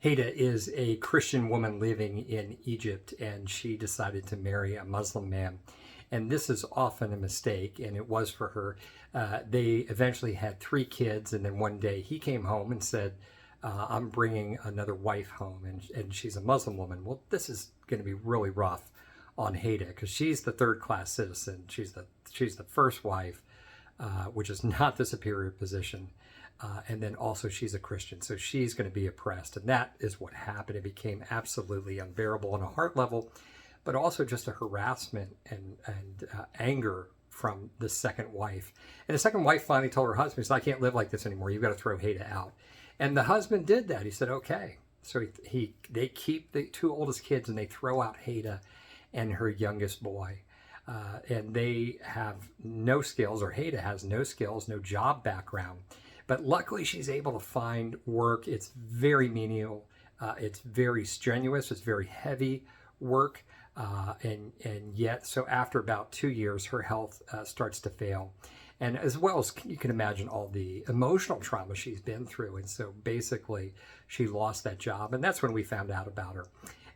Haida is a Christian woman living in Egypt, and she decided to marry a Muslim man. And this is often a mistake, and it was for her. They eventually had 3 kids, and then one day he came home and said, I'm bringing another wife home, and she's a Muslim woman. Well, this is going to be really rough on Haida because she's the third-class citizen. She's the first wife, which is not the superior position. And then also she's a Christian, so she's going to be oppressed. And that is what happened. It became absolutely unbearable on a heart level, but also just a harassment and anger from the second wife. And the second wife finally told her husband, he said, I can't live like this anymore. You've got to throw Haida out. And the husband did that. He said, okay. So they keep the 2 oldest kids and they throw out Haida and her youngest boy. And they have no skills, or Haida has no skills, no job background. But luckily she's able to find work. It's very menial. It's very strenuous. It's very heavy work. And yet, so after about 2 years, her health starts to fail. And as well as you can imagine all the emotional trauma she's been through. And so basically she lost that job. And that's when we found out about her.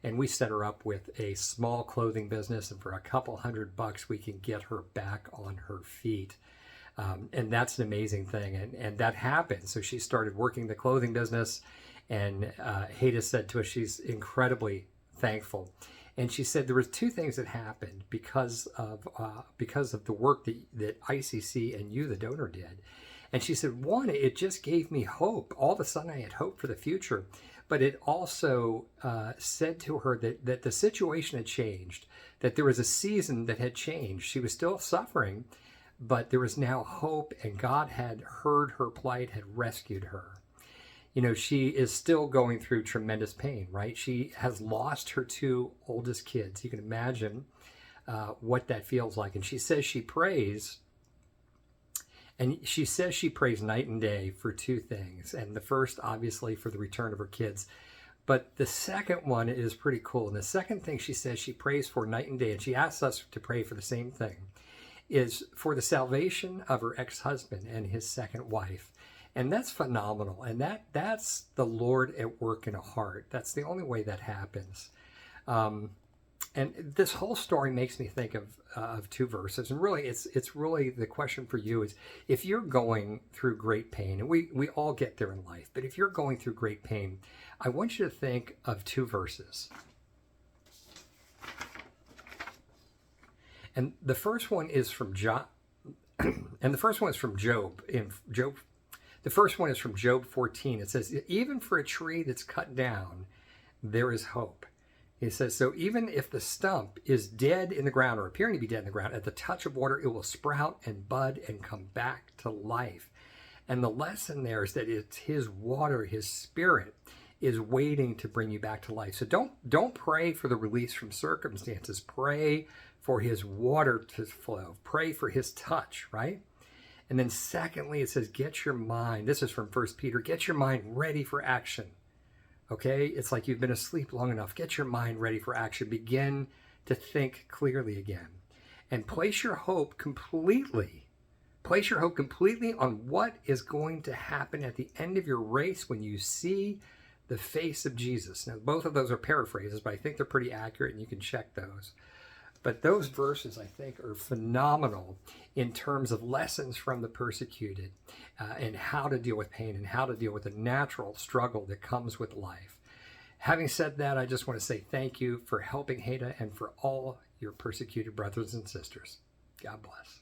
And we set her up with a small clothing business. And for a couple $100, we can get her back on her feet. And that's an amazing thing. And that happened. So she started working the clothing business. And Haida said to us, she's incredibly thankful. And she said there was 2 things that happened because of the work that ICC and you, the donor, did. And she said, one, it just gave me hope. All of a sudden I had hope for the future. But it also said to her that the situation had changed, that there was a season that had changed. She was still suffering, but there was now hope, and God had heard her plight, had rescued her. You know, she is still going through tremendous pain, right? She has lost her 2 oldest kids. You can imagine what that feels like. And she says she prays, and she says she prays night and day for 2 things. And the first, obviously, for the return of her kids. But the second one is pretty cool. And the second thing she says she prays for night and day, and she asks us to pray for the same thing, is for the salvation of her ex-husband and his second wife. And that's phenomenal. And that's the Lord at work in a heart. That's the only way that happens. And this whole story makes me think of 2 verses. And really, it's really the question for you is, if you're going through great pain, and we all get there in life, but if you're going through great pain, I want you to think of 2 verses. And the first one is from Job. And the first one is from Job. The first one is from Job 14. It says, even for a tree that's cut down, there is hope. He says, so even if the stump is dead in the ground, or appearing to be dead in the ground, at the touch of water, it will sprout and bud and come back to life. And the lesson there is that it's his water, his spirit, is waiting to bring you back to life. So don't pray for the release from circumstances. Pray for his water to flow. Pray for his touch, right? And then secondly, it says, get your mind, this is from 1 Peter, get your mind ready for action. Okay? It's like you've been asleep long enough. Get your mind ready for action. Begin to think clearly again. And place your hope completely on what is going to happen at the end of your race when you see the face of Jesus. Now, both of those are paraphrases, but I think they're pretty accurate, and you can check those. But those verses, I think, are phenomenal in terms of lessons from the persecuted and how to deal with pain and how to deal with the natural struggle that comes with life. Having said that, I just want to say thank you for helping Haida and for all your persecuted brothers and sisters. God bless.